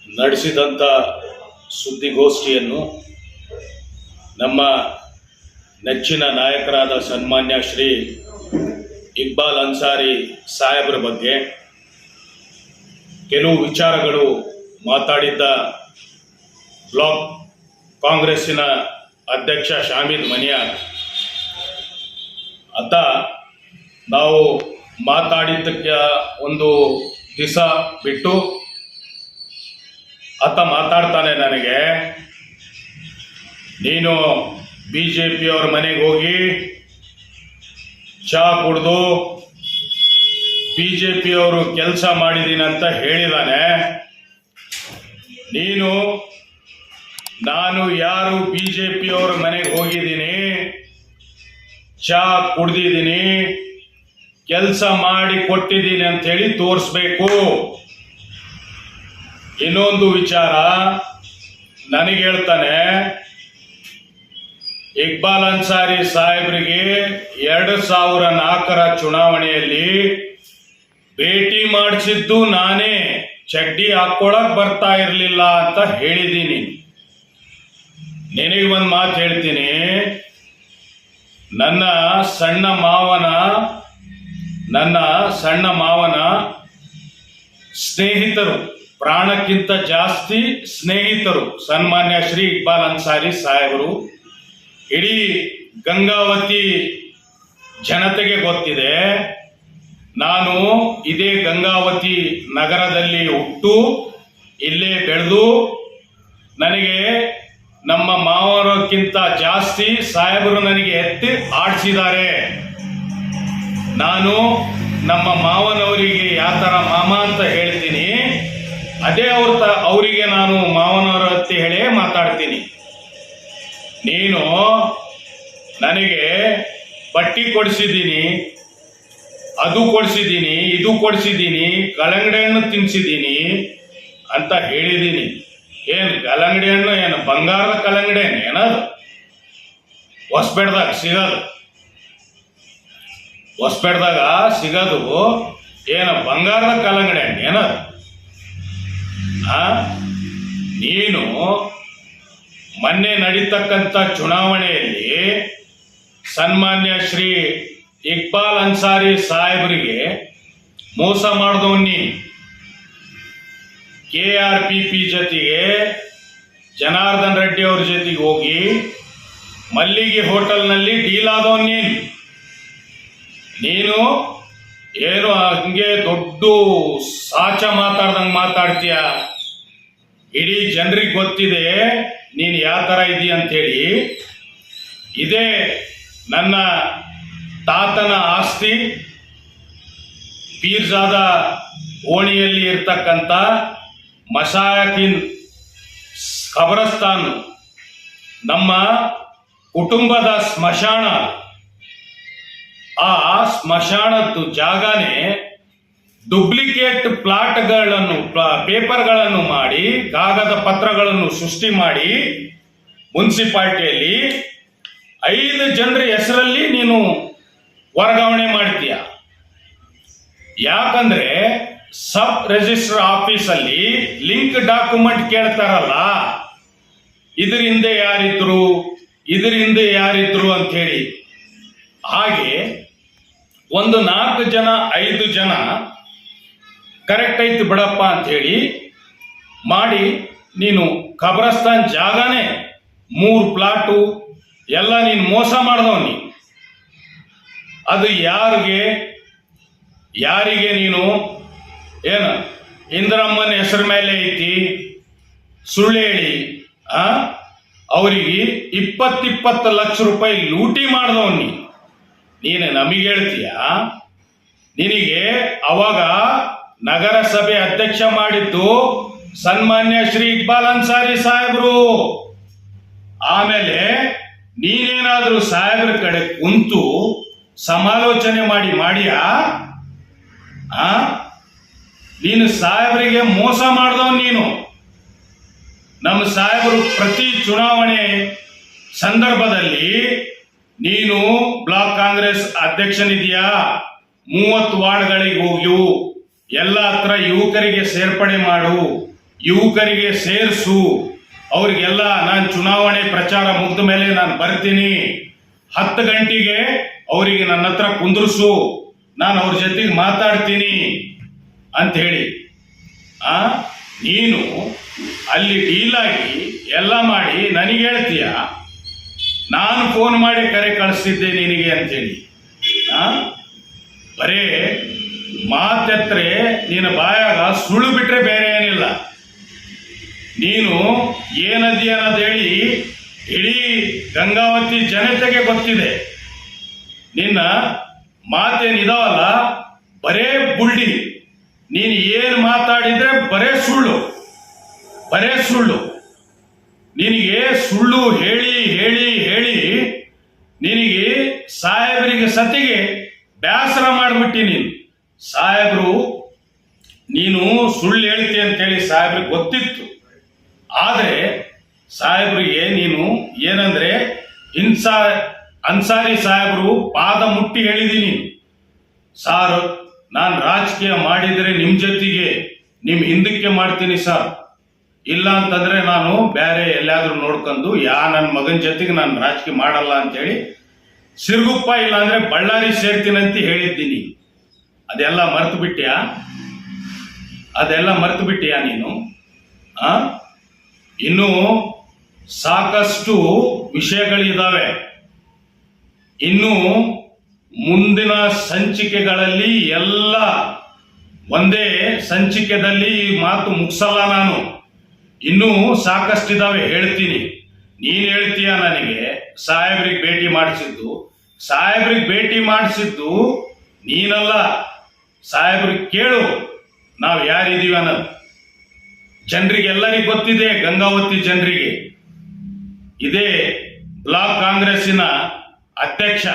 ನಡೆಸಿದಂಥ ಸುದ್ದಿಗೋಷ್ಠಿಯನ್ನು ನಮ್ಮ ನೆಚ್ಚಿನ ನಾಯಕರಾದ ಸನ್ಮಾನ್ಯ ಶ್ರೀ ಇಕ್ಬಾಲ್ ಅನ್ಸಾರಿ ಸಾಹೇಬ್ರ ಬಗ್ಗೆ ಕೆಲವು ವಿಚಾರಗಳು ಮಾತಾಡಿದ್ದ ಬ್ಲಾಕ್ ಕಾಂಗ್ರೆಸ್ಸಿನ ಅಧ್ಯಕ್ಷ ಶಾಮೀದ್ ಮನಿಯಾರ್ ಆತ ನಾವು ಮಾತಾಡಿದ್ದಕ್ಕೆ ಒಂದು ದಿವಸ ಬಿಟ್ಟು ಆತ ಮಾತಾಡ್ತಾನೆ, ನನಗೆ ನೀನು BJP ಅವ್ರ ಮನೆಗೆ ಹೋಗಿ ಚಹಾ ಕುಡಿದು BJP ಅವರು ಕೆಲಸ ಮಾಡಿದ್ದೀನಿ ಅಂತ ಹೇಳಿದಾನೆ. ನಾನು ಯಾರು BJP ಅವ್ರ ಮನೆಗೆ ಹೋಗಿದ್ದೀನಿ, ಚಹಾ ಕುಡ್ದಿದ್ದೀನಿ, ಕೆಲಸ ಮಾಡಿ ಕೊಟ್ಟಿದ್ದೀನಿ ಅಂತ ಹೇಳಿ ತೋರಿಸ್ಬೇಕು. ಇನ್ನೊಂದು ವಿಚಾರ ನನಗೆ ಹೇಳ್ತಾನೆ, ಇಕ್ಬಾಲ್ ಅನ್ಸಾರಿ ಸಾಹೇಬ್ರಿಗೆ 2004ರ ಚುನಾವಣೆಯಲ್ಲಿ ಭೇಟಿ ಮಾಡಿಸಿದ್ದು ನಾನೇ, ಚಡ್ಡಿ ಹಾಕೊಳಕ್ ಬರ್ತಾ ಇರಲಿಲ್ಲ ಅಂತ ಹೇಳಿದ್ದೀನಿ. ನಿನಗೆ ಒಂದು ಮಾತು ಹೇಳ್ತೀನಿ, ನನ್ನ ಸಣ್ಣ ಮಾವನ ಸ್ನೇಹಿತರು, ಪ್ರಾಣಕ್ಕಿಂತ ಜಾಸ್ತಿ ಸ್ನೇಹಿತರು ಸನ್ಮಾನ್ಯ ಶ್ರೀ ಇಕ್ಬಾಲ್ ಅನ್ಸಾರಿ ಸಾಹೇಬರು. ಇಡೀ ಗಂಗಾವತಿ ಜನತೆಗೆ ಗೊತ್ತಿದೆ, ನಾನು ಇದೇ ಗಂಗಾವತಿ ನಗರದಲ್ಲಿ ಹುಟ್ಟು ಇಲ್ಲೇ ಬೆಳೆದು ನನಗೆ ನಮ್ಮ ಮಾವನಕ್ಕಿಂತ ಜಾಸ್ತಿ ಸಾಹೇಬರು ನನಗೆ ಎತ್ತಿ ಆಡಿಸಿದ್ದಾರೆ. ನಾನು ನಮ್ಮ ಮಾವನವರಿಗೆ ಯಾವ ಥರ ಮಾಮ ಅಂತ ಹೇಳ್ತೀನಿ, ಅದೇ ಅವರಿಗೆ ನಾನು ಮಾವನವರ ಹತ್ತಿ ಹೇಳೇ ಮಾತಾಡ್ತೀನಿ. ನೀನು ನನಗೆ ಬಟ್ಟಿ ಕೊಡಿಸಿದ್ದೀನಿ, ಅದು ಕೊಡಿಸಿದ್ದೀನಿ, ಇದು ಕೊಡಿಸಿದ್ದೀನಿ, ಕಲ್ಲಂಗಡಿ ಹಣ್ಣು ತಿನ್ನಿಸಿದ್ದೀನಿ ಅಂತ ಹೇಳಿದ್ದೀನಿ. ಏನು ಕಲ್ಲಂಗಡಿ ಹಣ್ಣು, ಏನು ಬಂಗಾರದ ಕಲ್ಲಂಗಡಿ ಹಣ್ಣು ಏನದು? ಹೊಸಪೇಟೆದಾಗ ಸಿಗೋದು ಏನು ಬಂಗಾರದ ಕಲ್ಲಂಗಡಿ ಹಣ್ಣು ಏನದು? ನೀನು ಮೊನ್ನೆ ನಡೀತಕ್ಕಂಥ ಚುನಾವಣೆಯಲ್ಲಿ ಸನ್ಮಾನ್ಯ ಶ್ರೀ ಇಕ್ಬಾಲ್ ಅನ್ಸಾರಿ ಸಾಹೇಬರಿಗೆ ಮೋಸ ಮಾಡಿದವನು ನೀನು. KRPP ಜೊತೆಗೆ ಜನಾರ್ದನ್ ರೆಡ್ಡಿ ಅವ್ರ ಜೊತೆಗೆ ಹೋಗಿ ಮಲ್ಲಿಗೆ ಹೋಟೆಲ್ನಲ್ಲಿ ಡೀಲ್ ಆದವನು ನೀನು ಏನು ಹಂಗೆ ದೊಡ್ಡ ಸಾಚ ಮಾತಾಡ್ದಂಗೆ ಮಾತಾಡ್ತೀಯ. ಇಡೀ ಜನರಿಗೆ ಗೊತ್ತಿದೆ ನೀನು ಯಾವ ಥರ ಇದೀಯ ಅಂಥೇಳಿ. ಇದೇ ನನ್ನ ತಾತನ ಆಸ್ತಿ ಪೀರ್ಜಾದ ಓಣಿಯಲ್ಲಿ ಇರ್ತಕ್ಕಂಥ ಮಶಾಯಕಿನ್ ಖಬರಸ್ತಾನ್, ನಮ್ಮ ಕುಟುಂಬದ ಸ್ಮಶಾನ. ಆ ಸ್ಮಶಾನದ್ದು ಜಾಗನೇ ಡುಪ್ಲಿಕೇಟ್ ಪೇಪರ್ಗಳನ್ನು ಮಾಡಿ, ಕಾಗದ ಪತ್ರಗಳನ್ನು ಸೃಷ್ಟಿ ಮಾಡಿ ಮುನ್ಸಿಪಾಲ್ಟಿಯಲ್ಲಿ 5 ಜನರ ಹೆಸರಲ್ಲಿ ನೀನು ವರ್ಗಾವಣೆ ಮಾಡ್ತೀಯ. ಯಾಕಂದ್ರೆ ಸಬ್ ರಿಜಿಸ್ಟರ್ ಆಫೀಸಲ್ಲಿ ಲಿಂಕ್ ಡಾಕ್ಯುಮೆಂಟ್ ಕೇಳ್ತಾರಲ್ಲ, ಇದ್ರ ಹಿಂದೆ ಯಾರಿದ್ರು ಅಂತ ಹೇಳಿ. ಹಾಗೆ ಒಂದು 4 ಜನ 5 ಜನ ಕರೆಕ್ಟ್ ಐತಿ ಬಿಡಪ್ಪ ಅಂತ ಹೇಳಿ ಮಾಡಿ ನೀನು ಖಬರಸ್ತಾನ್ ಜಾಗನೇ 3 ಪ್ಲಾಟು ಎಲ್ಲ ನೀನು ಮೋಸ ಮಾಡಿದವನಿ. ಅದು ಯಾರಿಗೆ ನೀನು ಏನು ಇಂದ್ರಮ್ಮನ ಹೆಸರ ಮೇಲೆ ಐತಿ ಸುಳ್ಳು ಹೇಳಿ ಅವರಿಗೆ 20 ಲಕ್ಷ ರೂಪಾಯಿ ಲೂಟಿ ಮಾಡಿದವನಿ. ನೀನು ನಮಗೆ ಹೇಳ್ತೀಯ? ನಿನಗೆ ಅವಾಗ ನಗರಸಭೆ ಅಧ್ಯಕ್ಷ ಮಾಡಿದ್ದು ಸನ್ಮಾನ್ಯ ಶ್ರೀ ಇಕ್ಬಾಲ್ ಅನ್ಸಾರಿ ಸಾಹೇಬ್ರು. ಆಮೇಲೆ ನೀನೇನಾದ್ರೂ ಸಾಹೇಬ್ರ ಕಡೆ ಕುಂತು ಸಮಾಲೋಚನೆ ಮಾಡಿಯಾ? ನೀನು ಸಾಹೇಬರಿಗೆ ಮೋಸ ಮಾಡಿದವನು ನೀನು. ನಮ್ಮ ಸಾಹೇಬರು ಪ್ರತಿ ಚುನಾವಣೆ ಸಂದರ್ಭದಲ್ಲಿ ನೀನು ಬ್ಲಾಕ್ ಕಾಂಗ್ರೆಸ್ ಅಧ್ಯಕ್ಷನಿದೆಯಾ, 30 ವಾರ್ಡ್ಗಳಿಗೆ ಹೋಗ್ಯು, ಎಲ್ಲ ಹತ್ರ ಯುವಕರಿಗೆ ಸೇರ್ಪಡೆ ಮಾಡು, ಯುವಕರಿಗೆ ಸೇರಿಸು, ಅವ್ರಿಗೆಲ್ಲ ನಾನು ಚುನಾವಣೆ ಪ್ರಚಾರ ಮುಗ್ದ ಮೇಲೆ ನಾನು ಬರ್ತೀನಿ, 10 ಗಂಟೆಗೆ ಅವರಿಗೆ ನನ್ನ ಹತ್ರ ಕುಂದ್ರಿಸು, ನಾನು ಅವ್ರ ಜೊತೆಗೆ ಮಾತಾಡ್ತೀನಿ ಅಂತ ಹೇಳಿ ನೀನು ಅಲ್ಲಿ ಡೀಲಾಗಿ ಎಲ್ಲ ಮಾಡಿ ನನಗೆ ಹೇಳ್ತೀಯ, ನಾನು ಫೋನ್ ಮಾಡಿ ಕರೆ ಕಳಿಸ್ತಿದ್ದೆ ನಿನಗೆ ಅಂತೇಳಿ. ಬರೇ ಮಾತೆತ್ರೆ ನಿನ್ನ ಬಾಯಾಗ ಸುಳ್ಳು ಬಿಟ್ರೆ ಬೇರೆ ಏನಿಲ್ಲ. ನೀನು ಏನದಿ ಅನ್ನೋದೇಳಿ ಇಡೀ ಗಂಗಾವತಿ ಜನತೆಗೆ ಗೊತ್ತಿದೆ. ನಿನ್ನ ಮಾತೇನಿದಾವಲ್ಲ ಬರೇ ಬುಳ್ಳಿ. ನೀನು ಏನು ಮಾತಾಡಿದ್ರೆ ಬರೇ ಸುಳ್ಳು. ನಿನಗೆ ಸುಳ್ಳು ಹೇಳಿ ಹೇಳಿ ಹೇಳಿ ನಿನಗೆ ಸಾಹೇಬರಿಗೆ ಸತಿಗೆ ಬೇಸರ ಮಾಡಿಬಿಟ್ಟಿ. ನೀನು ಸಾಹೇಬರು ನೀನು ಸುಳ್ಳು ಹೇಳ್ತಿ ಅಂತೇಳಿ ಸಾಹೇಬ್ರಿಗೆ ಗೊತ್ತಿತ್ತು. ಆದರೆ ಸಾಹೇಬ್ರಿಗೆ ನೀನು ಏನಂದ್ರೆ ಅನ್ಸಾರಿ ಸಾಹೇಬರು ಪಾದ ಮುಟ್ಟಿ ಹೇಳಿದೀನಿ, ಸಾರ್ ನಾನು ರಾಜಕೀಯ ಮಾಡಿದರೆ ನಿಮ್ಮ ಜೊತೆಗೆ ನಿಮ್ಮ ಹಿಂದಕ್ಕೆ ಮಾಡ್ತೀನಿ ಸರ್, ಇಲ್ಲ ಅಂತಂದ್ರೆ ನಾನು ಬೇರೆ ಎಲ್ಲಾದ್ರೂ ನೋಡ್ಕೊಂಡು ನನ್ನ ಮಗನ ಜೊತೆಗೆ ನಾನು ರಾಜಕೀಯ ಮಾಡಲ್ಲ ಅಂತೇಳಿ ಸಿರುಗುಪ್ಪ ಇಲ್ಲ ಅಂದ್ರೆ ಬಳ್ಳಾರಿ ಸೇರ್ತೀನಂತ ಹೇಳಿದ್ದೀನಿ. ಅದೆಲ್ಲ ಮರೆತು ಬಿಟ್ಟಿಯಾ ನೀನು? ಇನ್ನೂ ಸಾಕಷ್ಟು ವಿಷಯಗಳಿದಾವೆ. ಇನ್ನು ಮುಂದಿನ ಸಂಚಿಕೆಗಳಲ್ಲಿ ಎಲ್ಲ ಒಂದೇ ಸಂಚಿಕೆಯಲ್ಲಿ ಮಾತು ಮುಗಿಸಲ್ಲ ನಾನು. ಇನ್ನೂ ಸಾಕಷ್ಟಿದಾವೆ, ಹೇಳ್ತೀನಿ. ನೀನು ಹೇಳ್ತೀಯ ನನಗೆ ಸಾಹೇಬ್ರಿಗೆ ಭೇಟಿ ಮಾಡಿಸಿದ್ದು ನೀನಲ್ಲ. ಸಾಹೇಬ್ರಿಗೆ ಕೇಳು ನಾವು ಯಾರಿದ್ದೀವಿ ಅನ್ನೋದು. ಜನರಿಗೆಲ್ಲರಿಗೂ ಗೊತ್ತಿದೆ, ಗಂಗಾವತಿ ಜನರಿಗೆ. ಇದೇ ಬ್ಲಾಕ್ ಕಾಂಗ್ರೆಸ್ಸಿನ ಅಧ್ಯಕ್ಷ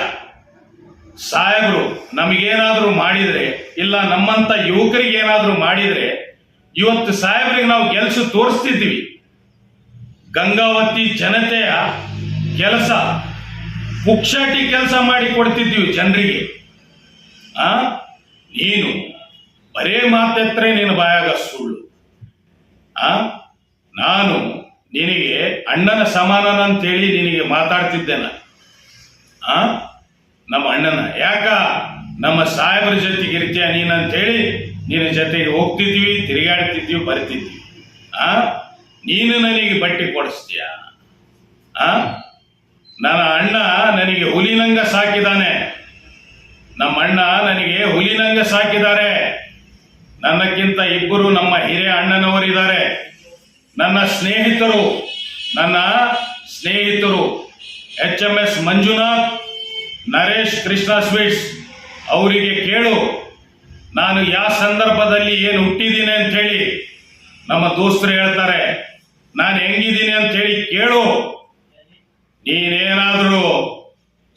ಸಾಹೇಬರು ನಮಗೇನಾದರೂ ಮಾಡಿದರೆ, ಇಲ್ಲ ನಮ್ಮಂತ ಯುವಕರಿಗೆ ಏನಾದರೂ ಮಾಡಿದರೆ ಇವತ್ತು ಸಾಹೇಬರಿಗೆ ನಾವು ಗೆಲ್ಸು ತೋರಿಸ್ತಿದ್ವಿ. ಗಂಗಾವತಿ ಜನತೆಯ ಕೆಲಸ ಪುಕ್ಷಾಟಿ ಕೆಲಸ ಮಾಡಿ ಕೊಡ್ತಿದ್ವಿ ಜನರಿಗೆ. ನೀನು ಬರೇ ಮಾತೆತ್ರೆ ನಿನ್ನ ಬಾಯಾಗ ಸುಳ್ಳು. ನಾನು ನಿನಗೆ ಅಣ್ಣನ ಸಮಾನನ ಅಂತೇಳಿ ನಿನಗೆ ಮಾತಾಡ್ತಿದ್ದೇನೆ. ನಮ್ಮ ಅಣ್ಣನ ಯಾಕ ನಮ್ಮ ಸಾಹೇಬರ ಜೊತೆಗೆ ಇರ್ತೀಯ ನೀನು ಅಂತೇಳಿ ನಿನ್ನ ಜೊತೆಗೆ ಹೋಗ್ತಿದ್ವಿ, ತಿರುಗಾಡ್ತಿದ್ವಿ, ಬರ್ತಿದ್ವಿ. ನೀನು ನನಗೆ ಬಟ್ಟೆ ಕೊಡಿಸ್ತೀಯ? ನನ್ನ ಅಣ್ಣ ನನಗೆ ಹುಲಿನಂಗ ಸಾಕಿದಾನೆ. ನಮ್ಮ ಅಣ್ಣ ನನಗೆ ಹುಲಿನಂಗ ಸಾಕಿದ್ದಾರೆ. ನನ್ನಕ್ಕಿಂತ 2 ನಮ್ಮ ಹಿರಿಯ ಅಣ್ಣನವರಿದ್ದಾರೆ. ನನ್ನ ಸ್ನೇಹಿತರು HMS ಮಂಜುನಾಥ್, ನರೇಶ್ ಕೃಷ್ಣ ಸ್ವೀಟ್ಸ್ ಅವರಿಗೆ ಕೇಳು, ನಾನು ಯಾವ ಸಂದರ್ಭದಲ್ಲಿ ಏನು ಹುಟ್ಟಿದ್ದೀನಿ ಅಂತ ಹೇಳಿ ನಮ್ಮ ದೋಸ್ತರು ಹೇಳ್ತಾರೆ. ನಾನು ಹೆಂಗಿದ್ದೀನಿ ಅಂತ ಹೇಳಿ ಕೇಳು. ನೀನೇನಾದರೂ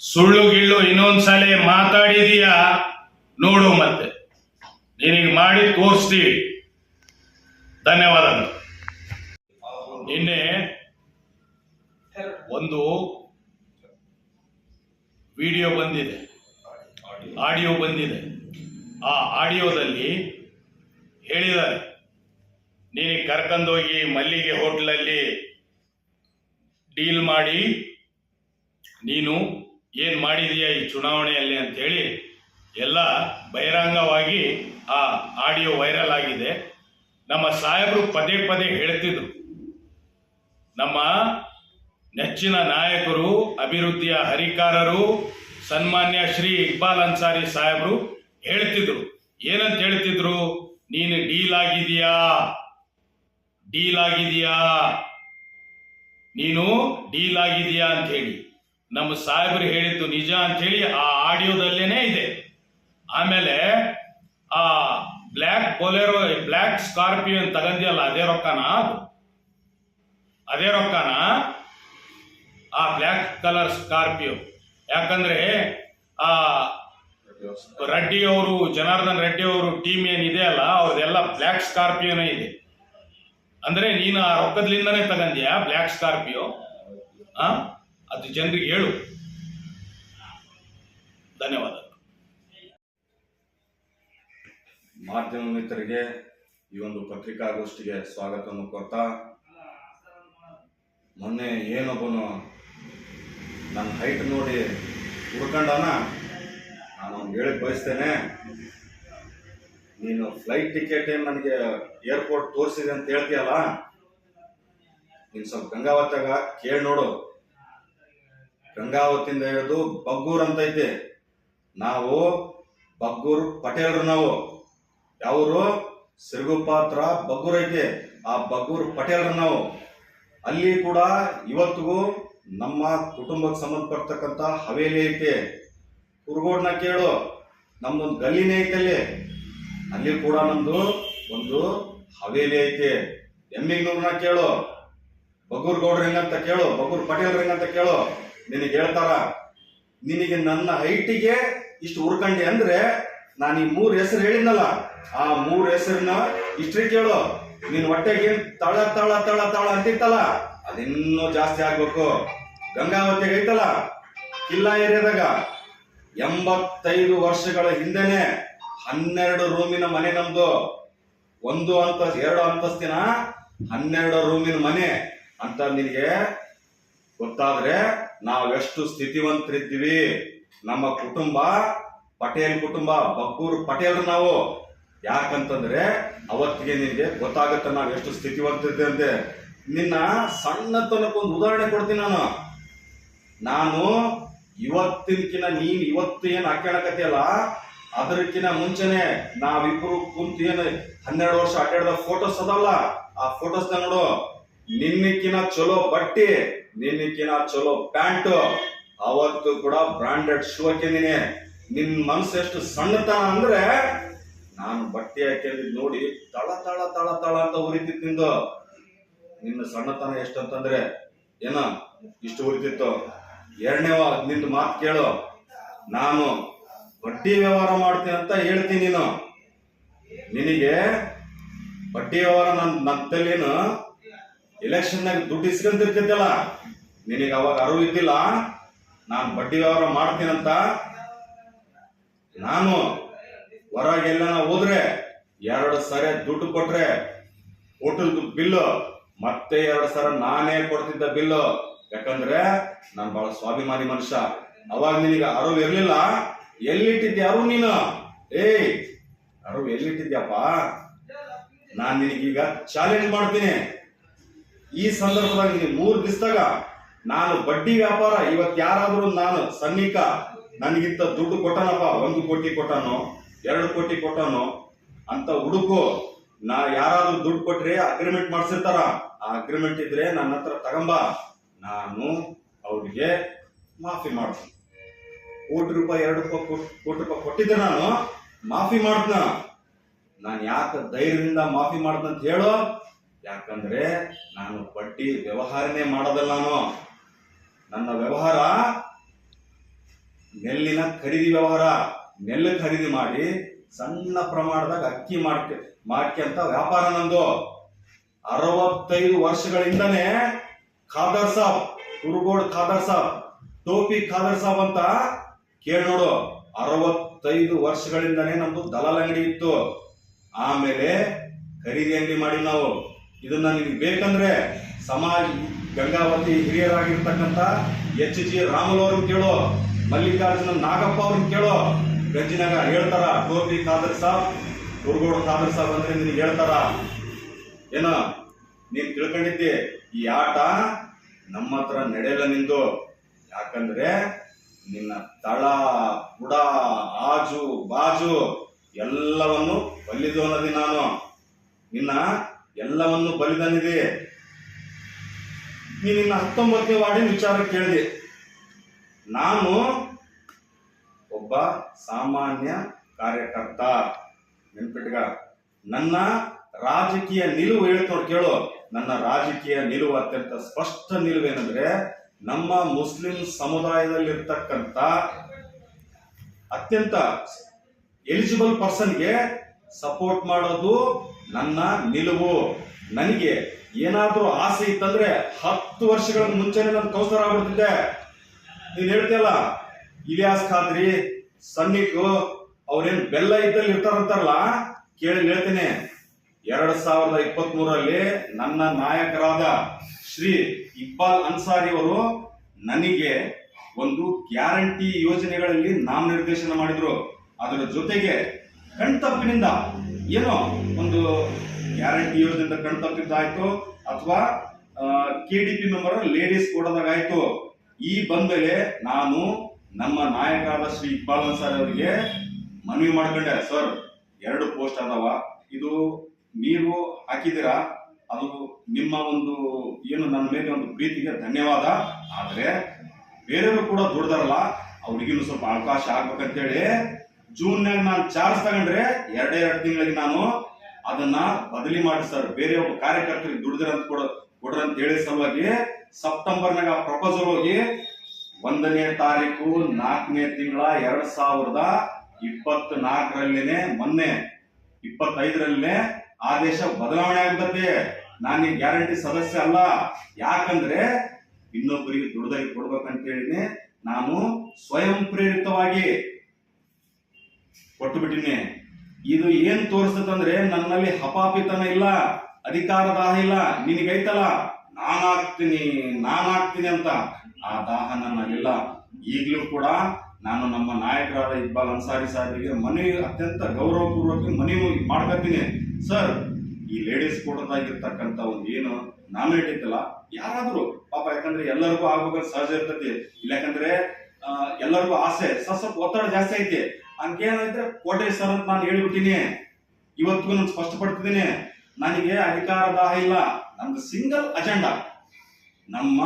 ಸುಳ್ಳು ಗಿಳ್ಳು ಇನ್ನೊಂದ್ಸಲ ಮಾತಾಡಿದೀಯಾ ನೋಡು, ಮತ್ತೆ ನಿನಗೆ ಮಾಡಿ ತೋರಿಸ್ತೀವಿ. ಧನ್ಯವಾದಗಳು. ನಿನ್ನೆ ಒಂದು ವಿಡಿಯೋ ಬಂದಿದೆ, ಆಡಿಯೋ ಬಂದಿದೆ. ಆ ಆಡಿಯೋದಲ್ಲಿ ಹೇಳಿದ್ದಾರೆ, ನೀನು ಕರ್ಕೊಂಡೋಗಿ ಮಲ್ಲಿಗೆ ಹೋಟ್ಲಲ್ಲಿ ಡೀಲ್ ಮಾಡಿ ನೀನು ಏನು ಮಾಡಿದೀಯ ಈ ಚುನಾವಣೆಯಲ್ಲಿ ಅಂತೇಳಿ ಎಲ್ಲ ಬಹಿರಂಗವಾಗಿ ಆ ಆಡಿಯೋ ವೈರಲ್ ಆಗಿದೆ. ನಮ್ಮ ಸಾಹೇಬರು ಪದೇ ಪದೇ ಹೇಳ್ತಿದ್ರು, ನಮ್ಮ ನೆಚ್ಚಿನ ನಾಯಕರು, ಅಭಿವೃದ್ಧಿಯ ಹರಿಕಾರರು, ಸನ್ಮಾನ್ಯ ಶ್ರೀ ಇಕ್ಬಾಲ್ ಅನ್ಸಾರಿ ಸಾಹೇಬರು ಹೇಳ್ತಿದ್ರು. ಏನಂತ ಹೇಳ್ತಿದ್ರು? ನೀನು ಡೀಲ್ ಆಗಿದೀಯಾ, ನೀನು ಡೀಲ್ ಆಗಿದೀಯಾ ಅಂತ ಹೇಳಿ ನಮ್ಮ ಸಾಹೇಬರು ಹೇಳಿದ್ದು ನಿಜ ಅಂತ ಹೇಳಿ ಆ ಆಡಿಯೋದಲ್ಲೇನೆ ಇದೆ. ಆಮೇಲೆ ಆ ಬ್ಲ್ಯಾಕ್ ಸ್ಕಾರ್ಪಿಯೋ ಅಂತ ತಗಂದಿಯಲ್ಲ, ಅದೇ ರೊಕ್ಕನ ಆ ಬ್ಲ್ಯಾಕ್ ಕಲರ್ ಸ್ಕಾರ್ಪಿಯೋ. ಯಾಕಂದ್ರೆ ಆ ರೆಡ್ಡಿ ಅವರು, ಜನಾರ್ದನ್ ರೆಡ್ಡಿ ಅವರು ಟೀಮ್ ಏನಿದೆ ಅಲ್ಲ, ಅವ್ರದೆಲ್ಲ ಬ್ಲ್ಯಾಕ್ ಸ್ಕಾರ್ಪಿಯೋನೇ ಇದೆ. ಅಂದ್ರೆ ನೀನು ಆ ರೊಕ್ಕದ್ಲಿಂದನೇ ತಗಂದ್ಯಾ ಬ್ಲ್ಯಾಕ್ ಸ್ಕಾರ್ಪಿಯೋ? ಅದು ಜನರಿಗೆ ಹೇಳು. ಧನ್ಯವಾದ. ಮಾಧ್ಯಮ ಮಿತ್ರರಿಗೆ ಈ ಒಂದು ಪತ್ರಿಕಾಗೋಷ್ಠಿಗೆ ಸ್ವಾಗತವನ್ನು ಕೋರ್ತಾ, ಮೊನ್ನೆ ಏನೊಬ್ಬನು ನನ್ನ ಹೈಟ್ ನೋಡಿ ಹುಡ್ಕೊಂಡವನ, ನಾನು ಅವ್ನಿಗೆ ಹೇಳಕ್ ಬಯಸ್ತೇನೆ, ನೀನು ಫ್ಲೈಟ್ ಟಿಕೆಟ್ ಏನು ನನಗೆ ಏರ್ಪೋರ್ಟ್ ತೋರಿಸಿದೆ ಅಂತ ಹೇಳ್ತೀಯಲ್ಲ, ನೀನು ಸ್ವಲ್ಪ ಗಂಗಾವತ್ಯಾಗ ಕೇಳಿ ನೋಡು. ಗಂಗಾವತಿಯಿಂದ ಹಿಡಿದು ಬಗ್ಗೂರ್ ಅಂತ ಐತೆ, ನಾವು ಬಗ್ಗೂರ್ ಪಟೇಲ್ರು, ನಾವು ಯಾವರು ಸಿರುಗುಪಾತ್ರ ಬಗ್ಗೂರ್ ಐತೆ, ಆ ಬಗ್ಗೂರ್ ಪಟೇಲ್ರು ನಾವು. ಅಲ್ಲಿ ಕೂಡ ಇವತ್ತಿಗೂ ನಮ್ಮ ಕುಟುಂಬಕ್ಕೆ ಸಂಬಂಧಪಡ್ತಕ್ಕಂಥ ಹವೇಲಿ ಐತೆ. ಕುರುಗೋಡ್ನ ಕೇಳು, ನಮ್ದೊಂದು ಗಲ್ಲಿನೇ ಐತೆ ಅಲ್ಲಿ ಕೂಡ ನಮ್ದು ಒಂದು ಹವೇಲಿ ಐತೆ. ಎಮ್ಮಿಗ್ನೂರ್ನ ಕೇಳು, ಬಗ್ಗೂರ್ ಗೌಡ್ರ ಹೆಂಗಂತ ಕೇಳು, ಬಗ್ಗೂರ್ ಪಟೇಲ್ರ ಹೆಂಗಂತ ಕೇಳು, ನಿನಗೆ ಹೇಳ್ತಾರ. ನಿನಗೆ ನನ್ನ ಹೈಟಿಗೆ ಇಷ್ಟು ಹುರ್ಕಂಡಿ ಅಂದ್ರೆ ನಾನು ಈ 3 ಹೆಸರು ಹೇಳಿದ್ನಲ್ಲ, ಆ 3 ಹೆಸರಿನ ಹಿಸ್ಟ್ರಿ ಕೇಳು. ನಿನ್ ಹೊಟ್ಟೆಗೆ ತಳ ತಳ ತಳ ತಳ ಅಂತಿತ್ತಲ್ಲ, ಅದಿನ್ನೂ ಜಾಸ್ತಿ ಆಗ್ಬೇಕು. ಗಂಗಾವತಿಗೆ ಐತಲ್ಲ ಕಿಲ್ಲಾ ಏರಿಯಾದಾಗ 85 ವರ್ಷಗಳ ಹಿಂದೆನೆ 12 ರೂಮಿನ ಮನೆ ನಮ್ದು. 2 ಅಂತಸ್ತಿನ 12 ರೂಮಿನ ಮನೆ ಅಂತ ನಿನಗೆ ಗೊತ್ತಾದ್ರೆ ನಾವೆಷ್ಟು ಸ್ಥಿತಿವಂತರಿದ್ದೀವಿ. ನಮ್ಮ ಕುಟುಂಬ ಪಟೇಲ್ ಕುಟುಂಬ, ಬಗ್ಗೂರ್ ಪಟೇಲ್ ನಾವು. ಯಾಕಂತಂದ್ರೆ ಅವತ್ತಿಗೆ ನಿನಗೆ ಗೊತ್ತಾಗುತ್ತೆ ನಾವು ಎಷ್ಟು ಸ್ಥಿತಿವಂತಿದ್ದೆ ಅಂತೆ. ನಿನ್ನ ಸಣ್ಣತನಕ್ಕೊಂದು ಉದಾಹರಣೆ ಕೊಡ್ತೀನಿ ನಾನು ಇವತ್ತಿನಕಿನ ನೀನ್ ಇವತ್ತು ಏನು ಹಾಕ್ಯಾಳಕತ್ತಿಯಲ್ಲ, ಅದಕ್ಕಿಂತ ಮುಂಚೆನೆ ನಾವಿಬ್ರು ಕುಂತು ಏನು 12 ವರ್ಷ ಅಡ್ಡಾಡಿದ ಫೋಟೋಸ್ ಅದಲ್ಲ, ಆ ಫೋಟೋಸ್ ನೋಡು. ನಿನ್ನಕ್ಕಿನ ಚಲೋ ಬಟ್ಟೆ, ನಿನ್ನಕ್ಕಿನ ಚಲೋ ಪ್ಯಾಂಟು, ಅವತ್ತು ಕೂಡ ಬ್ರಾಂಡೆಡ್ ಶೂ ಹಾಕಿದ್ದೀನಿ. ನಿನ್ ಮನಸ್ಸು ಎಷ್ಟು ಸಣ್ಣತನ ಅಂದ್ರೆ ನಾನು ಬಟ್ಟೆ ಹಾಕಿದ್ ನೋಡಿ ತಳ ತಳ ತಳ ತಳ ಅಂತ ಉರಿತಿತ್ತು ನಿಂದು. ನಿನ್ನ ಸಣ್ಣತನ ಎಷ್ಟಂತಂದ್ರೆ ಏನ ಇಷ್ಟು ಉರಿತಿತ್ತು. ಎರಡನೇ ನಿಂದು ಮಾತು ಕೇಳು, ನಾನು ಬಡ್ಡಿ ವ್ಯವಹಾರ ಮಾಡ್ತೀನಿ ಅಂತ ಹೇಳ್ತೀನಿ. ನೀನು ನಿನಗೆ ಬಡ್ಡಿ ವ್ಯವಹಾರ ನನ್ನ ತಲೆನು ಎಲೆಕ್ಷನ್ನಾಗ ದುಡ್ಡು ಇಸ್ಕೊಂತಿರ್ತಿದ್ದಲ್ಲ, ನಿನಗೆ ಅವಾಗ ಅರಿವು ಇದ್ದಿಲ್ಲ ನಾನು ಬಡ್ಡಿ ವ್ಯವಹಾರ ಮಾಡ್ತೀನಂತ. ನಾನು ಹೊರಗೆಲ್ಲ ಹೋದ್ರೆ 2 ಸರಿ ದುಡ್ಡು ಕೊಟ್ರೆ ಹೋಟೆಲ್ ಬಿಲ್ಲು ಮತ್ತೆ 2 ಸಲ ನಾನೇ ಕೊಡ್ತಿದ್ದ ಬಿಲ್ಲು. ಯಾಕಂದ್ರೆ ನಾನು ಬಹಳ ಸ್ವಾಭಿಮಾನಿ ಮನುಷ್ಯ. ಅವಾಗ ನಿನಗೆ ಅರಿವು ಇರ್ಲಿಲ್ಲ. ಎಲ್ಲಿಟ್ಟಿದ್ಯಾ ಅರಿವು ನೀನು? ಅರಿವು ಎಲ್ಲಿಟ್ಟಿದ್ಯಪ್ಪ? ನಾನು ನಿನಗೀಗ ಚಾಲೆಂಜ್ ಮಾಡ್ತೀನಿ. ಈ ಸಂದರ್ಭದಾಗ ನೀನು 3 ದಿವಸದಾಗ ನಾನು ಬಡ್ಡಿ ವ್ಯಾಪಾರ ಇವತ್ತು ಯಾರಾದ್ರೂ ನಾನು ಸನ್ನಿಕ ನನಗಿಂತ ದುಡ್ಡು ಕೊಟ್ಟನಪ್ಪ, 1 ಕೋಟಿ ಕೊಟ್ಟನು, 2 ಕೋಟಿ ಕೊಟ್ಟನು ಅಂತ ಹುಡುಕು. ನಾ ಯಾರಾದ್ರೂ ದುಡ್ಡು ಕೊಟ್ರೆ ಅಗ್ರಿಮೆಂಟ್ ಮಾಡ್ಸಿರ್ತಾರ, ಆ ಅಗ್ರಿಮೆಂಟ್ ಇದ್ರೆ ನನ್ನ ಹತ್ರ ತಗೊಂಬ, ನಾನು ಅವ್ರಿಗೆ ಮಾಫಿ ಮಾಡ್ತೀನಿ. 1 ಕೋಟಿ 2 ಕೋಟಿ ರೂಪಾಯಿ ಕೊಟ್ಟಿದ್ದೆ, ನಾನು ಮಾಫಿ ಮಾಡ್ತನ. ನಾನು ಯಾಕೆ ಧೈರ್ಯದಿಂದ ಮಾಫಿ ಮಾಡ್ತಂತ ಹೇಳು? ಯಾಕಂದ್ರೆ ನಾನು ಬಡ್ಡಿ ವ್ಯವಹಾರನೇ ಮಾಡೋದಲ್ಲ. ನನ್ನ ವ್ಯವಹಾರ ನೆಲ್ಲಿನ ಖರೀದಿ ವ್ಯವಹಾರ. ನೆಲ್ಲು ಖರೀದಿ ಮಾಡಿ ಸಣ್ಣ ಪ್ರಮಾಣದಾಗ ಅಕ್ಕಿ ಮಾಡ್ಕೊಂತ ವ್ಯಾಪಾರ ನಂದು. 65 ವರ್ಷಗಳಿಂದನೇ ಖಾದರ್ ಸಾಬ್, ಕುರುಗೋಡ್ ಖಾದರ್ ಸಾಬ್, ಟೋಪಿ ಖಾದರ್ ಸಾಬ್ ಅಂತ ಕೇಳಿ ನೋಡು. 65 ವರ್ಷಗಳಿಂದನೇ ನಮ್ದು ದಲಾಲ್ ಅಂಗಡಿ ಇತ್ತು. ಆಮೇಲೆ ಖರೀದಿ ಅಂಗಡಿ ಮಾಡಿ ನಾವು. ಇದನ್ನ ನಿಮ್ಗೆ ಬೇಕಂದ್ರೆ ಸಮಾಜ್ ಗಂಗಾವತಿ ಹಿರಿಯರಾಗಿರ್ತಕ್ಕಂಥ HG ರಾಮುಲು ಅವ್ರನ್ನ ಕೇಳೋ, ಮಲ್ಲಿಕಾರ್ಜುನ ನಾಗಪ್ಪ ಅವ್ರನ್ನ ಕೇಳೋ, ಗಂಜಿನಾಗ ಹೇಳ್ತಾರ. ಟೋಪಿ ಖಾದರ್ ಸಾಬ್, ಕುರುಗೋಡ್ ಖಾದರ್ ಸಾಬ್ ಅಂದ್ರೆ ನಿನಗೆ ಹೇಳ್ತಾರ. ಏನ ನೀನ್ ತಿಳ್ಕೊಂಡಿದ್ದೆ ಈ ಆಟ ನಮ್ಮ ಹತ್ರ ನಡೆಯಲ್ಲ ನಿಂದು. ಯಾಕಂದ್ರೆ ನಿನ್ನ ತಳ ಬುಡ ಆಜು ಬಾಜು ಎಲ್ಲವನ್ನು ಬಲಿದವನದಿ ನಾನು. ನಿನ್ನ ಎಲ್ಲವನ್ನು ಬಲಿದನಿದೆ. ನಿನ್ನ 19ನೇ ವಾರ್ಡಿನ ವಿಚಾರ ಕೇಳಿದೆ. ನಾನು ಒಬ್ಬ ಸಾಮಾನ್ಯ ಕಾರ್ಯಕರ್ತ. ನೆನ್ಪಿಟ್ಗ. ನನ್ನ ರಾಜಕೀಯ ನಿಲುವು ಹೇಳ್ಕೊಂಡು ಕೇಳು. ನನ್ನ ರಾಜಕೀಯ ನಿಲುವು ಅತ್ಯಂತ ಸ್ಪಷ್ಟ ನಿಲುವೇನೆಂದ್ರೆ, ನಮ್ಮ ಮುಸ್ಲಿಂ ಸಮುದಾಯದಲ್ಲಿರ್ತಕ್ಕಂಥ ಅತ್ಯಂತ ಎಲಿಜಿಬಲ್ ಪರ್ಸನ್ಗೆ ಸಪೋರ್ಟ್ ಮಾಡೋದು ನನ್ನ ನಿಲುವು. ನನಗೆ ಏನಾದ್ರೂ ಆಸೆ ಇತ್ತಂದ್ರೆ 10 ವರ್ಷಗಳ ಮುಂಚೆನೆ ನಾನು ಕೌನ್ಸಿಲರ್ ಆಗ್ಬಿಡ್ತಿದ್ದೆ. ನೀನ್ ಹೇಳ್ತೀಯಲ್ಲ ಇಲಿಯಾಸ್ ಖಾದ್ರಿ, ಸನ್ನಿಕು ಅವ್ರೇನ್ ಬೆಲ್ಲ ಇದ್ದಲ್ಲಿ ಇರ್ತಾರಂತಾರಲ್ಲ, ಕೇಳಿ ಹೇಳ್ತೇನೆ. 2023ರಲ್ಲಿ ನನ್ನ ನಾಯಕರಾದ ಶ್ರೀ ಇಕ್ಬಾಲ್ ಅನ್ಸಾರಿ ಅವರು ನನಗೆ ಒಂದು ಗ್ಯಾರಂಟಿ ಯೋಜನೆಗಳಲ್ಲಿ ನಾಮನಿರ್ದೇಶನ ಮಾಡಿದ್ರು. ಅದರ ಜೊತೆಗೆ ಕಣ್ತಪ್ಪಿನಿಂದ ಏನೋ ಒಂದು ಗ್ಯಾರಂಟಿ ಯೋಜನೆಯಿಂದ ಕಣ್ತಪ್ಪಿದ್ದಾಯ್ತು ಅಥವಾ KDP ಮೆಂಬರ್ ಲೇಡೀಸ್ ಕೊಡೋದಾಗಾಯ್ತು. ಈ ಬಂದ್ಮೇಲೆ ನಾನು ನಮ್ಮ ನಾಯಕರಾದ ಶ್ರೀ ಇಕ್ಬಾಲ್ ಅನ್ಸಾರಿ ಅವರಿಗೆ ಮನವಿ ಮಾಡ್ಕೊಂಡೆ, ಸರ್ 2 ಪೋಸ್ಟ್ ಅದಾವ, ಇದು ನೀವು ಹಾಕಿದ್ದೀರಾ, ಅದು ನಿಮ್ಮ ಒಂದು ಏನು ನನ್ನ ಮೇಲೆ ಒಂದು ಪ್ರೀತಿಗೆ ಧನ್ಯವಾದ. ಆದ್ರೆ ಬೇರೆಯವರು ಕೂಡ ದುಡ್ದಾರಲ್ಲ, ಅವ್ರಿಗಿನ್ನು ಸ್ವಲ್ಪ ಅವಕಾಶ ಆಗ್ಬೇಕಂತೇಳಿ ಜೂನ್ಯಾಗ ನಾನು ಚಾರ್ಜ್ ತಗೊಂಡ್ರೆ 2 ತಿಂಗಳಿಗೆ ನಾನು ಅದನ್ನ ಬದಲಿ ಮಾಡಿ ಸರ್, ಬೇರೆ ಒಬ್ಬ ಕಾರ್ಯಕರ್ತರಿಗೆ ದುಡ್ದಿರಂತ ಕೊಡ್ರಿ ಅಂತ ಹೇಳಿ ಸಲುವಾಗಿ ಸೆಪ್ಟೆಂಬರ್ನಾಗ ಪ್ರಪೋಸಲ್ ಹೋಗಿ 1ನೇ ತಾರೀಕು 4ನೇ ತಿಂಗಳ 2024ರಲ್ಲಿನೇ ಮೊನ್ನೆ 25ರಲ್ಲೇ ಆದೇಶ ಬದಲಾವಣೆ ಆಗ್ತದೆ. ನಾನು ಈ ಗ್ಯಾರಂಟಿ ಸದಸ್ಯ ಅಲ್ಲ, ಯಾಕಂದ್ರೆ ಇನ್ನೊಬ್ಬರಿಗೆ ದುಡ್ದಾಗಿ ಕೊಡ್ಬೇಕಂತೇಳಿನೇ ನಾನು ಸ್ವಯಂ ಪ್ರೇರಿತವಾಗಿ ಕೊಟ್ಟು ಬಿಟ್ಟಿನಿ. ಇದು ಏನ್ ತೋರಿಸ್ತಂದ್ರೆ ನನ್ನಲ್ಲಿ ಹಪಾಪಿತನ ಇಲ್ಲ, ಅಧಿಕಾರ ದಾಹ ಇಲ್ಲ. ನಿನಗೈತಲ್ಲ ನಾನಾಗ್ತೀನಿ ಅಂತ, ಆ ದಾಹ ನನ್ನಲ್ಲಿಲ್ಲ. ಈಗಲೂ ಕೂಡ ನಾನು ನಮ್ಮ ನಾಯಕರಾದ ಇಕ್ಬಾಲ್ ಅನ್ಸಾರಿ ಸಾಹೇಬರಿಗೆ ಮನವಿ ಅತ್ಯಂತ ಗೌರವಪೂರ್ವಕ ಮನವಿ ಮಾಡ್ಕೊತೀನಿ, ಸರ್ ಈ ಲೇಡೀಸ್ ಕೊಡೋದಾಗಿರ್ತಕ್ಕಂಥ ಒಂದು ಏನು ನಾಮಿನೇಟ್ ಇತ್ತಲ್ಲ, ಯಾರಾದ್ರೂ ಪಾಪ, ಯಾಕಂದ್ರೆ ಎಲ್ಲರಿಗೂ ಆಗ್ಬೇಕಂತ ಸಹಜ ಇರ್ತೈತಿ. ಯಾಕಂದ್ರೆ ಎಲ್ಲರಿಗೂ ಆಸೆ, ಸ್ವಲ್ಪ ಒತ್ತಡ ಜಾಸ್ತಿ ಐತಿ. ಹಂಗೇನೈತೆ ಕೊಡ್ರಿ ಸರ್ ಅಂತ ನಾನು ಹೇಳ್ಬಿಟ್ಟಿನಿ. ಇವತ್ತಿಗೂ ನಾನು ಸ್ಪಷ್ಟಪಡ್ತಿದ್ದೀನಿ, ನನಗೆ ಅಧಿಕಾರ ದಾಹ ಇಲ್ಲ. ನಮ್ದು ಸಿಂಗಲ್ ಅಜೆಂಡಾ, ನಮ್ಮ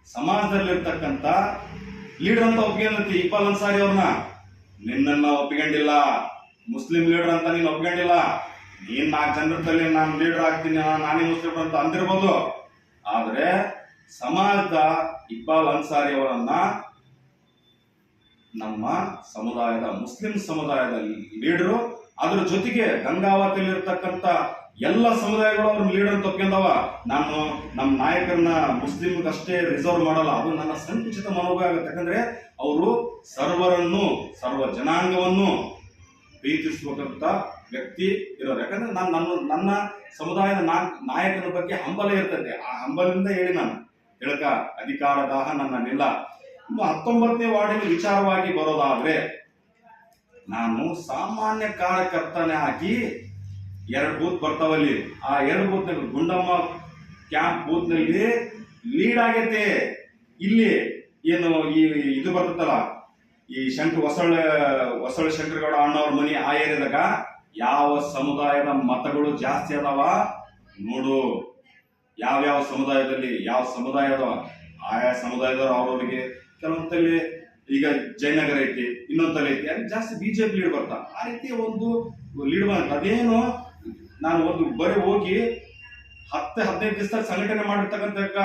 ಸಮಾಜದಲ್ಲಿರ್ತಕ್ಕಂಥ ಲೀಡರ್ ಅಂತ ಒಪ್ಪಿಗೆ ಇಕ್ಬಾಲ್ ಅನ್ಸಾರಿ ಅವ್ರನ್ನ, ನಿನ್ನನ್ನ ಒಪ್ಪಿಕೊಂಡಿಲ್ಲ. ಮುಸ್ಲಿಂ ಲೀಡರ್ ಅಂತ ನೀನು ಒಪ್ಕೊಂಡಿಲ್ಲ. ನೀನ್ 4 ಜನರಲ್ಲಿ ನಾನು ಲೀಡರ್ ಆಗ್ತೀನಿ, ನಾನೇ ಮುಸ್ಲಿಂ ಅಂತ ಅಂದಿರ್ಬೋದು. ಆದ್ರೆ ಸಮಾಜದ ಇಕ್ಬಾಲ್ ಅನ್ಸಾರಿ ಅವರನ್ನ ನಮ್ಮ ಸಮುದಾಯದ ಮುಸ್ಲಿಂ ಸಮುದಾಯದ ಲೀಡರು, ಅದ್ರ ಜೊತೆಗೆ ಗಂಗಾವತಿಯಲ್ಲಿರ್ತಕ್ಕಂಥ ಎಲ್ಲ ಸಮುದಾಯಗಳು ಅವ್ರನ್ನ ಲೀಡರ್ ಅಂತ ಒಪ್ಕೊಂಡವ. ನಾನು ನಮ್ಮ ನಾಯಕರನ್ನ ಮುಸ್ಲಿಂಗಷ್ಟೇ ರಿಸರ್ವ್ ಮಾಡಲ್ಲ, ಅದು ನನ್ನ ಸಂಕುಚಿತ ಮನೋಭಾವ ಆಗುತ್ತೆ. ಯಾಕಂದ್ರೆ ಅವರು ಸರ್ವ ಜನಾಂಗವನ್ನು ಪ್ರೀತಿಸುವಂತ ವ್ಯಕ್ತಿ ಇರೋರು. ಯಾಕಂದ್ರೆ ನನ್ನ ಸಮುದಾಯದ ನಾಯಕನ ಬಗ್ಗೆ ಹಂಬಲ ಇರ್ತದೆ. ಆ ಹಂಬಲದಿಂದ ಹೇಳಿ ನಾನು ಹೇಳಕ ಅಧಿಕಾರ ದಾಹ ನನ್ನಲ್ಲಿಲ್ಲ. 19ನೇ ವಾರ್ಡಿನ ವಿಚಾರವಾಗಿ ಬರೋದಾದ್ರೆ, ನಾನು ಸಾಮಾನ್ಯ ಕಾರ್ಯಕರ್ತನೇ ಹಾಕಿ 2 ಬೂತ್ ಬರ್ತಾವಲ್ಲಿ. ಆ 2 ಬೂತ್ ಗುಂಡಮ್ಮ ಕ್ಯಾಂಪ್ ಬೂತ್ ನಲ್ಲಿ ಲೀಡ್ ಆಗೈತೆ. ಇಲ್ಲಿ ಏನು ಇದು ಬರ್ತದಲ್ಲ, ಈ ಹೊಸಳ ಶಂಕರಗೌಡ ಅಣ್ಣವ್ರ ಮನಿ ಆ ಏರಿಯಾದಾಗ ಯಾವ ಸಮುದಾಯದ ಮತಗಳು ಜಾಸ್ತಿ ಅದಾವ ನೋಡು. ಯಾವ್ಯಾವ ಸಮುದಾಯದಲ್ಲಿ ಯಾವ ಸಮುದಾಯ ಅದಾವ, ಆಯಾ ಸಮುದಾಯದವ್ರು ಅವ್ರವ್ರಿಗೆ ಕೆಲವೊಂದಲ್ಲಿ ಈಗ ಜಯನಗರ ಐತಿ, ಇನ್ನೊಂದಲ್ಲಿ ಐತಿ, ಅಲ್ಲಿ ಜಾಸ್ತಿ ಬಿಜೆಪಿ ಲೀಡ್ ಬರ್ತಾ. ಆ ರೀತಿ ಒಂದು ಲೀಡ್ ಬಂತ. ಅದೇನು ನಾನು ಒಂದು ಬರೀ ಹೋಗಿ 10-15 ದಿವಸದಾಗ ಸಂಘಟನೆ ಮಾಡಿರ್ತಕ್ಕಂಥ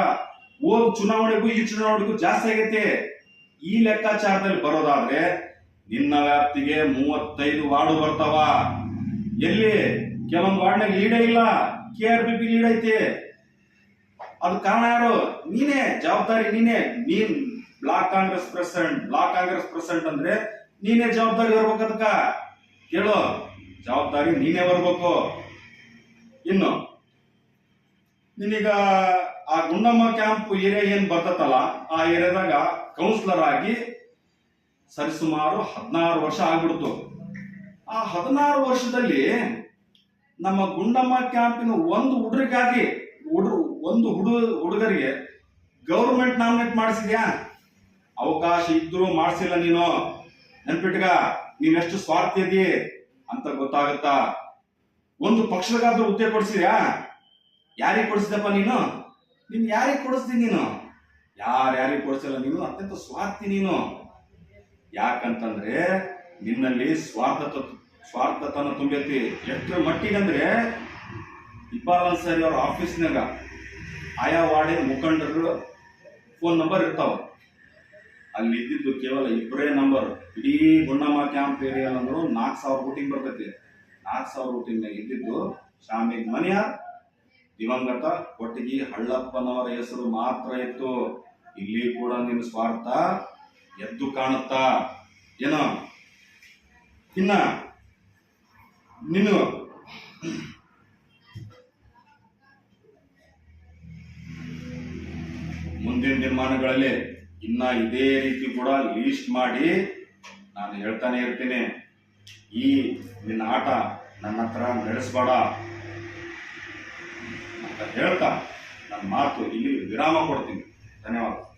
ಹೋದ್ ಚುನಾವಣೆಗೂ ಈ ಚುನಾವಣೆಗೂ ಜಾಸ್ತಿ ಆಗೈತಿ. ಈ ಲೆಕ್ಕಾಚಾರದಲ್ಲಿ ಬರೋದಾದ್ರೆ ನಿನ್ನ ವ್ಯಾಪ್ತಿಗೆ 35 ವಾರ್ಡು ಬರ್ತಾವ. ಎಲ್ಲಿ ಕೆಲವೊಂದು ವಾರ್ಡ್ನಾಗ ಲೀಡೇ ಇಲ್ಲ, KRPP ಲೀಡ್ ಐತಿ. ಅದು ಕಾರಣ ಯಾರು? ನೀನೇ, ಜವಾಬ್ದಾರಿ ನೀನೇ. ನೀನ್ ಬ್ಲಾಕ್ ಕಾಂಗ್ರೆಸ್ ಪ್ರೆಸಿಡೆಂಟ್ ಅಂದ್ರೆ ನೀನೇ ಜವಾಬ್ದಾರಿ ಬರ್ಬೇಕು. ಅದಕ್ಕ ಕೇಳೋ, ಜವಾಬ್ದಾರಿ ನೀನೇ ಬರ್ಬೇಕು. ಇನ್ನು ನಿನಗ ಆ ಗುಂಡಮ್ಮ ಕ್ಯಾಂಪ್ ಏರಿಯಾ ಏನ್ ಬರ್ತತಲ್ಲ, ಆ ಏರಿಯಾದಾಗ ಕೌನ್ಸಿಲರ್ ಆಗಿ ಸರಿಸುಮಾರು 16 ವರ್ಷ ಆಗ್ಬಿಡ್ತು. ಆ 16 ವರ್ಷದಲ್ಲಿ ನಮ್ಮ ಗುಂಡಮ್ಮ ಕ್ಯಾಂಪಿನ ಒಂದು ಹುಡುಗರಿಗೆ ಗೌರ್ಮೆಂಟ್ ನಾಮಿನೇಟ್ ಮಾಡಿಸಿದ್ಯಾ? ಅವಕಾಶ ಇದ್ರು ಮಾಡಿಸಿಲ್ಲ. ನೀನು ನೆನ್ಪಿಟ್ಗ, ನೀನೆಷ್ಟು ಸ್ವಾರ್ಥಿ ಇದ್ದೀ ಅಂತ ಗೊತ್ತಾಗುತ್ತಾ. ಒಂದು ಪಕ್ಷದಾದ್ರೂ ಹುದ್ದೆ ಕೊಡಿಸಿದ್ಯಾ? ಯಾರಿಗೆ ಕೊಡಿಸಿದಪ್ಪ ನೀನು ಯಾರಿಗೆ ಕೊಡಿಸ್ದಿ? ನೀನು ಯಾರ್ಯಾರಿಗೆ ಕೊಡಿಸಿಲ್ಲ. ನೀನು ಅತ್ಯಂತ ಸ್ವಾರ್ಥಿ ನೀನು. ಯಾಕಂತಂದ್ರೆ ನಿನ್ನಲ್ಲಿ ಸ್ವಾರ್ಥತನ ತುಂಬೈತಿ. ಎಷ್ಟರ ಮಟ್ಟಿಗಂದ್ರೆ ಇಕ್ಬಾಲ್ ಅನ್ಸಾರಿ ಅವ್ರ ಆಫೀಸ್ನಾಗ ಆಯಾ ವಾರ್ಡಿನ ಮುಖಂಡರು ಫೋನ್ ನಂಬರ್ ಇರ್ತಾವ. ಅಲ್ಲಿ ಇದ್ದಿದ್ದು ಕೇವಲ 2 ನಂಬರ್. ಇಡೀ ಗುಂಡಮ್ಮ ಕ್ಯಾಂಪ್ ಏರಿಯಾ ಅಂದ್ರು 4000 ವೋಟಿಂಗ್ ಬರ್ತೈತಿ. 4000 ವೋಟಿಂಗ್ ಇದ್ದಿದ್ದು ಶಾಮಿಗ್ ಮನಿಯಾರ್, ದಿವಂಗತ ಕೊಟ್ಟಿಗಿ ಹಳ್ಳಪ್ಪನವರ ಹೆಸರು ಮಾತ್ರ ಇತ್ತು. ಇಲ್ಲಿ ಕೂಡ ನಿನ್ನ ಸ್ವಾರ್ಥ ಎದ್ದು ಕಾಣುತ್ತಾ ಏನೋ. ಇನ್ನ ನೀನು ಮುಂದಿನ ದಿನಮಾನಗಳಲ್ಲಿ ಇನ್ನ ಇದೇ ರೀತಿ ಕೂಡ ಲೀಸ್ಟ್ ಮಾಡಿ ನಾನು ಹೇಳ್ತಾನೆ ಇರ್ತೀನಿ. ಈ ನಿನ್ನ ಆಟ ನನ್ನ ಹತ್ರ ನಡೆಸಬೇಡ ಅಂತ ಹೇಳ್ತಾ ನನ್ನ ಮಾತು ಇಲ್ಲಿ ವಿರಾಮ ಕೊಡ್ತೀನಿ. ಧನ್ಯವಾದ.